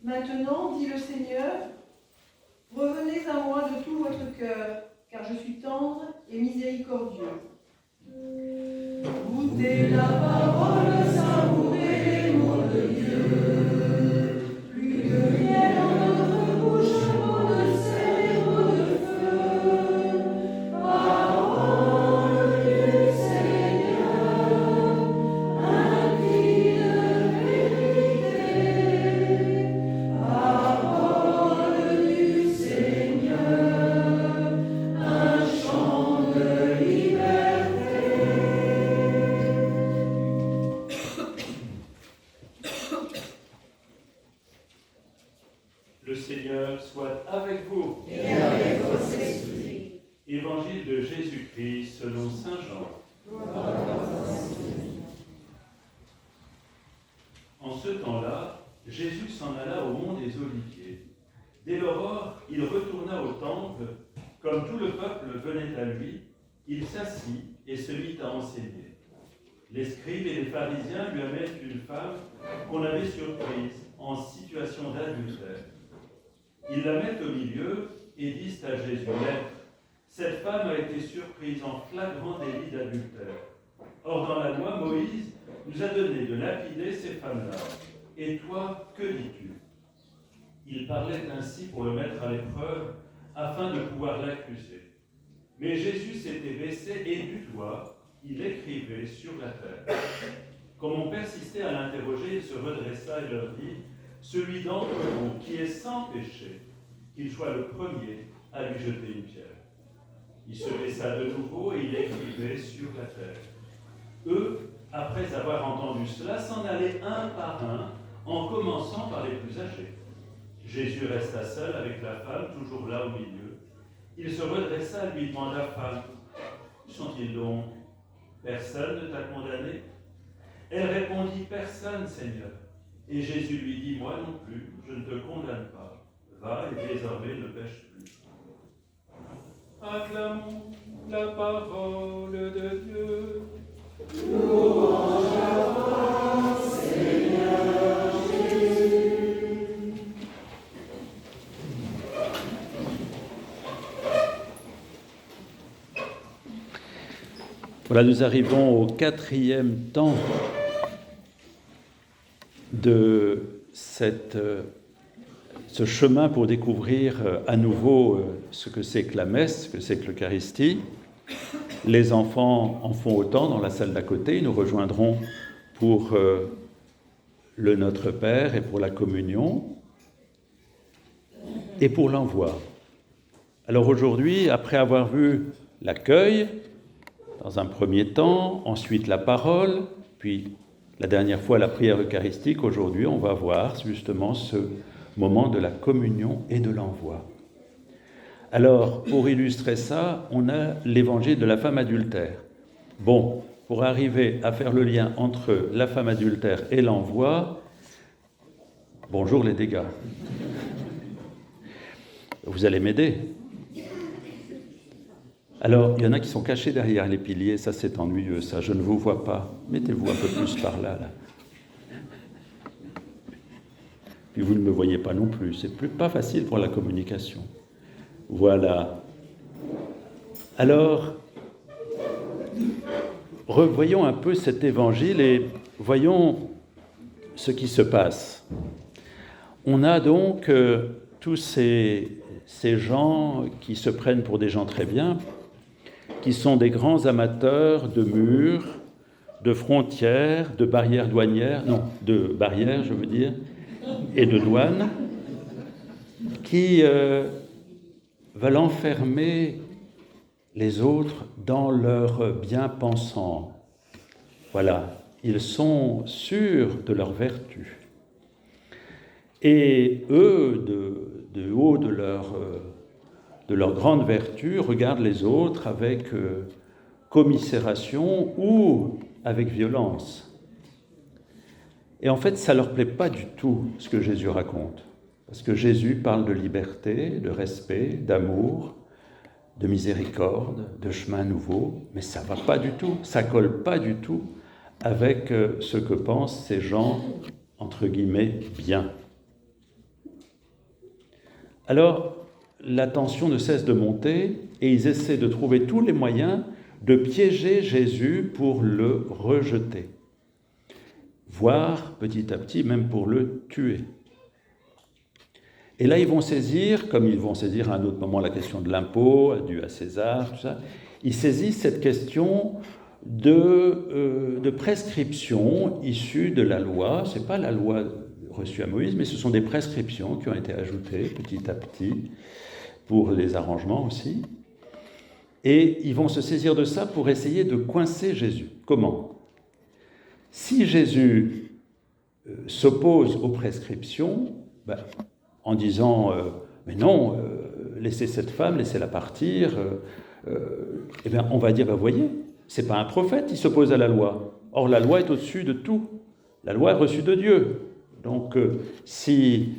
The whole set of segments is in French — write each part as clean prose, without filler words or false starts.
Maintenant, dit le Seigneur, revenez à moi de tout votre cœur, car je suis tendre et miséricordieux. Goûtez la parole, savourez les mots de Dieu. Plus de miel en notre bouche, mots de sel et mots de feu. Parole du Seigneur, un cri de vérité. Parole du Seigneur, un chant de liberté. Le Seigneur soit avec vous. Et avec votre esprit. Évangile de Jésus-Christ selon saint Jean. En ce temps-là, Jésus s'en alla au mont des Oliviers. Dès l'aurore, il retourna au temple. Comme tout le peuple venait à lui, il s'assit et se mit à enseigner. Les scribes et les pharisiens lui amènent une femme qu'on avait surprise en situation d'adultère. Ils la mettent au milieu et disent à Jésus: Maître, cette femme a été surprise en flagrant délit d'adultère. Or, dans la loi, Moïse nous a donné de lapider ces femmes-là. Et toi, que dis-tu? Il parlait ainsi pour le mettre à l'épreuve, afin de pouvoir l'accuser. Mais Jésus s'était baissé et du doigt, il écrivait sur la terre. Comme on persistait à l'interroger, il se redressa et leur dit: celui d'entre vous qui est sans péché, qu'il soit le premier à lui jeter une pierre. Il se baissa de nouveau et il écrivait sur la terre. Eux, après avoir entendu cela, s'en allaient un par un, en commençant par les plus âgés. Jésus resta seul avec la femme, toujours là au milieu. Il se redressa et lui demanda: Femme, où sont-ils donc? Personne ne t'a condamné? Elle répondit: Personne, Seigneur. Et Jésus lui dit: Moi non plus, je ne te condamne pas. Va et désormais ne pêche plus. Acclamons la parole de Dieu. Louange à toi, Seigneur Jésus. Voilà, nous arrivons au 4e temps de ce chemin pour découvrir à nouveau ce que c'est que la messe, ce que c'est que l'Eucharistie. Les enfants en font autant dans la salle d'à côté. Ils nous rejoindront pour le Notre Père et pour la communion et pour l'envoi. Alors aujourd'hui, après avoir vu l'accueil, dans un premier temps, ensuite la parole, puis la dernière fois la prière eucharistique, aujourd'hui on va voir justement ce moment de la communion et de l'envoi. Alors, pour illustrer ça, on a l'évangile de la femme adultère. Bon, pour arriver à faire le lien entre la femme adultère et l'envoi, bonjour les dégâts. Vous allez m'aider. Alors, il y en a qui sont cachés derrière les piliers, ça c'est ennuyeux, ça, je ne vous vois pas. Mettez-vous un peu plus par là. Puis vous ne me voyez pas non plus, c'est pas facile pour la communication. Voilà. Alors, revoyons un peu cet évangile et voyons ce qui se passe. On a donc tous ces gens qui se prennent pour des gens très bien, qui sont des grands amateurs de murs, de frontières, de barrières douanières, non, de barrières, je veux dire, et de douanes, qui veulent enfermer les autres dans leur bien-pensant. Voilà, ils sont sûrs de leur vertu. Et eux, de haut de leur grande vertu, regardent les autres avec commisération ou avec violence. Et en fait, ça ne leur plaît pas du tout ce que Jésus raconte. Parce que Jésus parle de liberté, de respect, d'amour, de miséricorde, de chemin nouveau, mais ça ne va pas du tout, ça ne colle pas du tout avec ce que pensent ces gens, entre guillemets, bien. Alors, la tension ne cesse de monter et ils essaient de trouver tous les moyens de piéger Jésus pour le rejeter, voire petit à petit même pour le tuer. Et là, ils vont saisir, comme ils vont saisir à un autre moment la question de l'impôt, dû à César, tout ça, ils saisissent cette question de prescription issue de la loi. Ce n'est pas la loi reçue à Moïse, mais ce sont des prescriptions qui ont été ajoutées petit à petit pour les arrangements aussi. Et ils vont se saisir de ça pour essayer de coincer Jésus. Comment ? Si Jésus s'oppose aux prescriptions, en disant « mais non, laissez cette femme, laissez-la partir », on va dire « voyez, ce n'est pas un prophète, il s'oppose à la loi. Or, la loi est au-dessus de tout. La loi est reçue de Dieu. Donc, si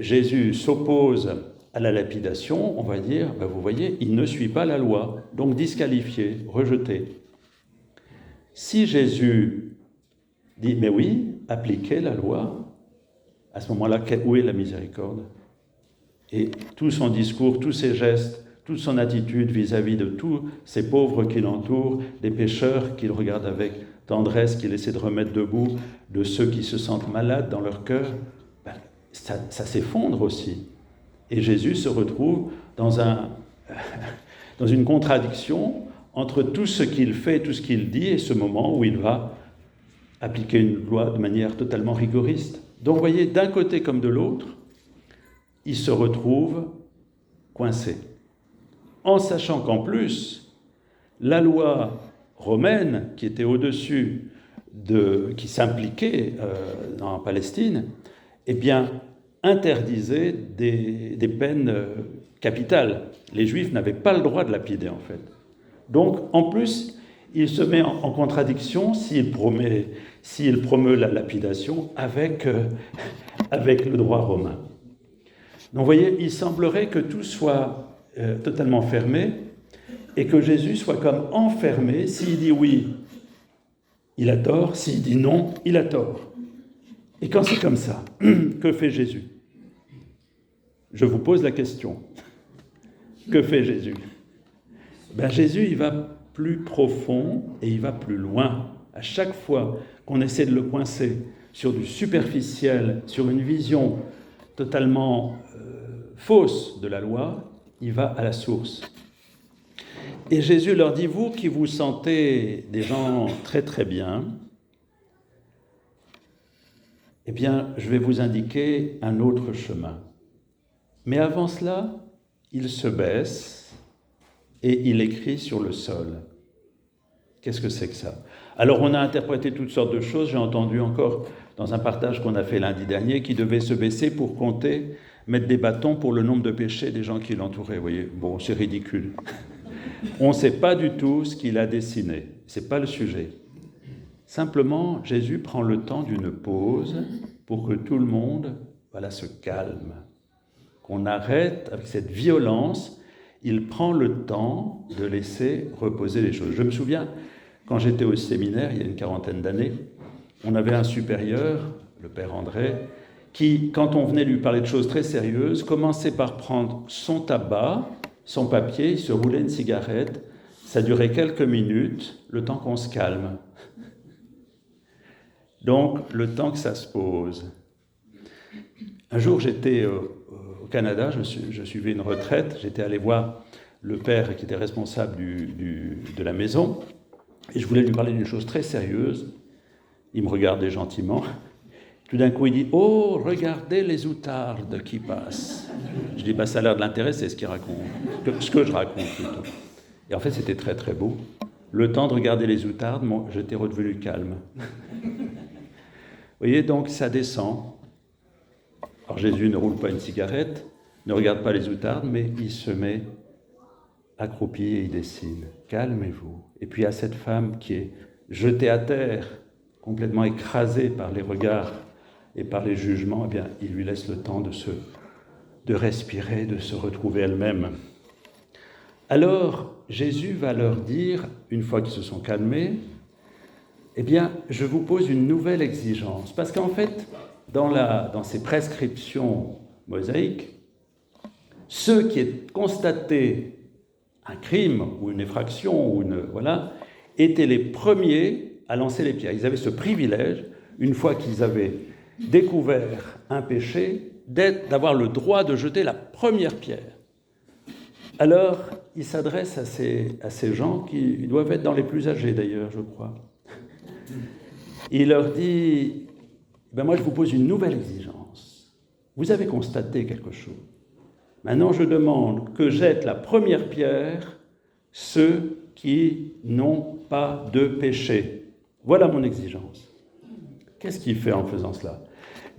Jésus s'oppose à la lapidation, on va dire, vous voyez, il ne suit pas la loi, donc disqualifié, rejeté. Si Jésus dit, mais oui, appliquez la loi, à ce moment-là, où est la miséricorde ? Et tout son discours, tous ses gestes, toute son attitude vis-à-vis de tous ces pauvres qui l'entourent, des pécheurs qu'il regarde avec tendresse, qu'il essaie de remettre debout, de ceux qui se sentent malades dans leur cœur, ça s'effondre aussi. Et Jésus se retrouve dans une contradiction entre tout ce qu'il fait, tout ce qu'il dit, et ce moment où il va appliquer une loi de manière totalement rigoriste. Donc, vous voyez, d'un côté comme de l'autre, il se retrouve coincé. En sachant qu'en plus, la loi romaine, qui était au-dessus qui s'impliquait en Palestine, interdisait des peines capitales. Les Juifs n'avaient pas le droit de lapider, en fait. Donc, en plus, il se met en contradiction s'il promeut la lapidation avec le droit romain. Donc, vous voyez, il semblerait que tout soit totalement fermé et que Jésus soit comme enfermé. S'il dit oui, il a tort. S'il dit non, il a tort. Et quand c'est comme ça, que fait Jésus ? Je vous pose la question. Que fait Jésus ? Jésus, il va plus profond et il va plus loin. À chaque fois qu'on essaie de le coincer sur du superficiel, sur une vision totalement fausse de la loi, il va à la source. Et Jésus leur dit, vous qui vous sentez des gens très très bien, je vais vous indiquer un autre chemin. Mais avant cela, il se baisse et il écrit sur le sol. Qu'est-ce que c'est que ça ? Alors, on a interprété toutes sortes de choses. J'ai entendu encore dans un partage qu'on a fait lundi dernier qu'il devait se baisser pour compter, mettre des bâtons pour le nombre de péchés des gens qui l'entouraient. Vous voyez, bon, c'est ridicule. On ne sait pas du tout ce qu'il a dessiné. Ce n'est pas le sujet. Simplement, Jésus prend le temps d'une pause pour que tout le monde se calme. Qu'on arrête avec cette violence. Il prend le temps de laisser reposer les choses. Je me souviens, quand j'étais au séminaire, il y a une 40aine d'années, on avait un supérieur, le père André, qui, quand on venait lui parler de choses très sérieuses, commençait par prendre son tabac, son papier, il se roulait une cigarette, ça durait quelques minutes, le temps qu'on se calme. Donc, le temps que ça se pose. Un jour, j'étais au Canada, je suivais une retraite, j'étais allé voir le père qui était responsable de la maison, et je voulais lui parler d'une chose très sérieuse. Il me regardait gentiment. Tout d'un coup, il dit « Oh, regardez les outardes qui passent !» Je dis « Ça a l'air de l'intéresser, ce qu'il raconte, ce que je raconte plutôt. » Et en fait, c'était très très beau. Le temps de regarder les outardes, j'étais redevenu calme. Vous voyez, donc ça descend. Alors Jésus ne roule pas une cigarette, ne regarde pas les outardes, mais il se met accroupi et il décide, calmez-vous. Et puis à cette femme qui est jetée à terre, complètement écrasée par les regards et par les jugements, eh bien, il lui laisse le temps de respirer, de se retrouver elle-même. Alors, Jésus va leur dire, une fois qu'ils se sont calmés, eh bien, je vous pose une nouvelle exigence. Parce qu'en fait, dans ces prescriptions mosaïques, ceux qui aient constaté un crime ou une effraction, étaient les premiers à lancer les pierres. Ils avaient ce privilège, une fois qu'ils avaient découvert un péché, d'avoir le droit de jeter la première pierre. Alors, il s'adresse à ces gens qui doivent être dans les plus âgés d'ailleurs, je crois. Il leur dit, moi je vous pose une nouvelle exigence. Vous avez constaté quelque chose. Maintenant, je demande que jettent la première pierre ceux qui n'ont pas de péché. Voilà mon exigence. Qu'est-ce qu'il fait en faisant cela?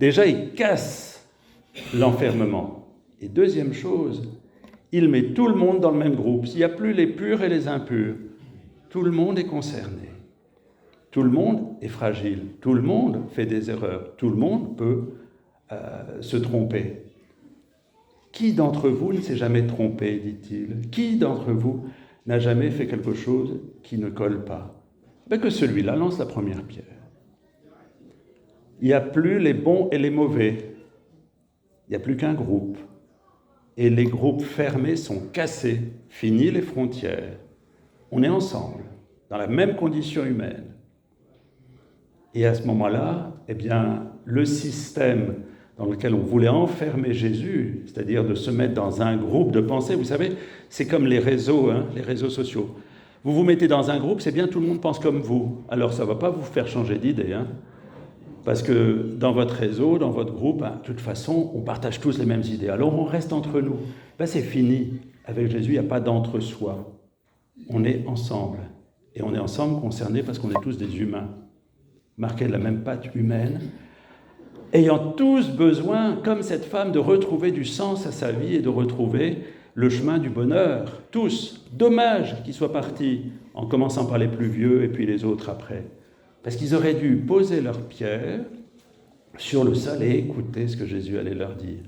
Déjà, il casse l'enfermement. Et deuxième chose, il met tout le monde dans le même groupe. Il n'y a plus les purs et les impurs. Tout le monde est concerné. Tout le monde est fragile. Tout le monde fait des erreurs. Tout le monde peut se tromper. Qui d'entre vous ne s'est jamais trompé, dit-il? Qui d'entre vous n'a jamais fait quelque chose qui ne colle pas? Que celui-là lance la première pierre. Il n'y a plus les bons et les mauvais. Il n'y a plus qu'un groupe. Et les groupes fermés sont cassés. Fini les frontières. On est ensemble, dans la même condition humaine. Et à ce moment-là, eh bien, le système dans lequel on voulait enfermer Jésus, c'est-à-dire de se mettre dans un groupe de pensée, vous savez, c'est comme les réseaux sociaux. Vous vous mettez dans un groupe, c'est bien, tout le monde pense comme vous. Alors ça ne va pas vous faire changer d'idée, parce que dans votre réseau, dans votre groupe, de toute façon, on partage tous les mêmes idées. Alors on reste entre nous. C'est fini. Avec Jésus, il n'y a pas d'entre-soi. On est ensemble. Et on est ensemble concernés parce qu'on est tous des humains, marqués de la même patte humaine, ayant tous besoin, comme cette femme, de retrouver du sens à sa vie et de retrouver le chemin du bonheur. Tous. Dommage qu'ils soient partis, en commençant par les plus vieux et puis les autres après. Parce qu'ils auraient dû poser leurs pierres sur le sol et écouter ce que Jésus allait leur dire.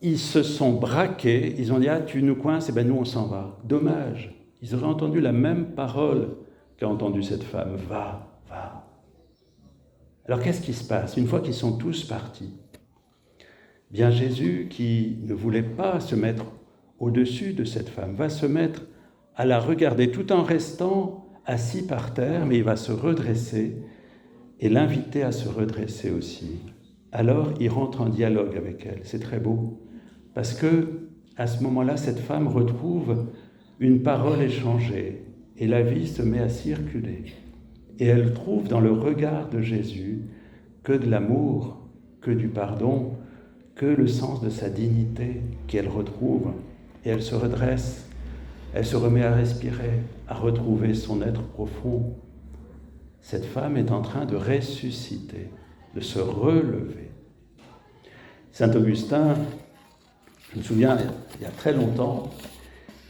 Ils se sont braqués, ils ont dit « Ah, tu nous coinces, nous on s'en va. » Dommage. Ils auraient entendu la même parole qu'a entendue cette femme. « Va, va. » Alors qu'est-ce qui se passe une fois qu'ils sont tous partis? Bien Jésus, qui ne voulait pas se mettre au-dessus de cette femme, va se mettre à la regarder tout en restant assis par terre, mais il va se redresser et l'inviter à se redresser aussi. Alors il rentre en dialogue avec elle. C'est très beau, parce que à ce moment-là, cette femme retrouve une parole échangée et la vie se met à circuler. Et elle trouve dans le regard de Jésus que de l'amour, que du pardon, que le sens de sa dignité qu'elle retrouve. Et elle se redresse, elle se remet à respirer, à retrouver son être profond. Cette femme est en train de ressusciter, de se relever. Saint Augustin, je me souviens, il y a très longtemps,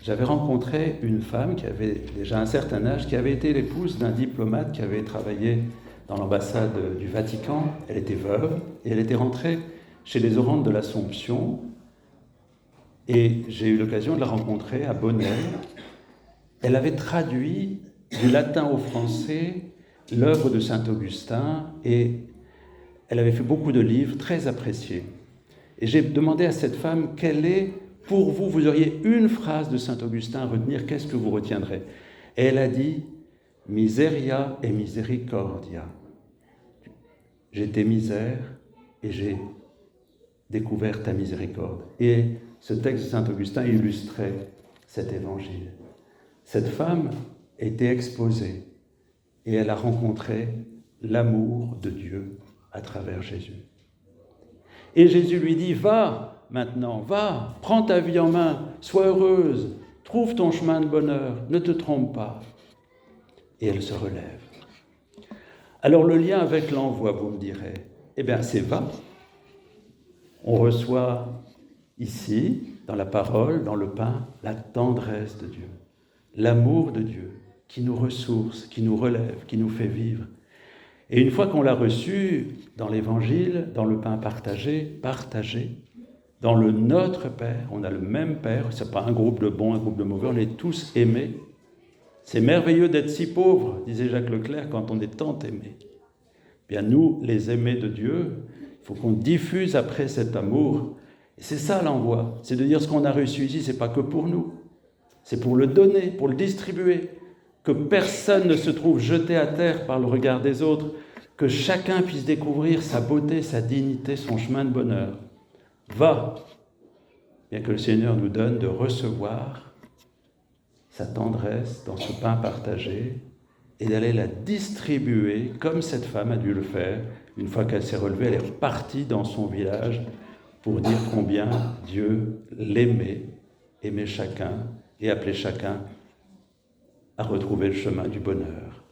j'avais rencontré une femme qui avait déjà un certain âge, qui avait été l'épouse d'un diplomate qui avait travaillé dans l'ambassade du Vatican. Elle était veuve et elle était rentrée chez les Orantes de l'Assomption. Et j'ai eu l'occasion de la rencontrer à Bonneuil. Elle avait traduit du latin au français l'œuvre de Saint Augustin et elle avait fait beaucoup de livres très appréciés. Et j'ai demandé à cette femme, quelle est, pour vous, vous auriez une phrase de Saint Augustin à retenir, qu'est-ce que vous retiendrez? Et elle a dit, miseria et misericordia. J'étais misère et j'ai découvert ta miséricorde. Et ce texte de Saint Augustin illustrait cet évangile. Cette femme était exposée et elle a rencontré l'amour de Dieu à travers Jésus. Et Jésus lui dit, va maintenant, va, prends ta vie en main, sois heureuse, trouve ton chemin de bonheur, ne te trompe pas. Et elle se relève. Alors le lien avec l'envoi, vous me direz, c'est va. On reçoit ici, dans la parole, dans le pain, la tendresse de Dieu, l'amour de Dieu, qui nous ressource, qui nous relève, qui nous fait vivre. Et une fois qu'on l'a reçu dans l'Évangile, dans le pain partagé, dans le Notre Père, on a le même Père, ce n'est pas un groupe de bons, un groupe de mauvais, on est tous aimés. C'est merveilleux d'être si pauvre, disait Jacques Leclerc, quand on est tant aimé. Bien nous, les aimés de Dieu, il faut qu'on diffuse après cet amour. Et c'est ça l'envoi, c'est de dire ce qu'on a reçu ici, ce n'est pas que pour nous, c'est pour le donner, pour le distribuer, que personne ne se trouve jeté à terre par le regard des autres, que chacun puisse découvrir sa beauté, sa dignité, son chemin de bonheur. Va, bien que le Seigneur nous donne de recevoir sa tendresse dans ce pain partagé et d'aller la distribuer comme cette femme a dû le faire. Une fois qu'elle s'est relevée, elle est repartie dans son village pour dire combien Dieu l'aimait, aimait chacun et appelait chacun à retrouver le chemin du bonheur.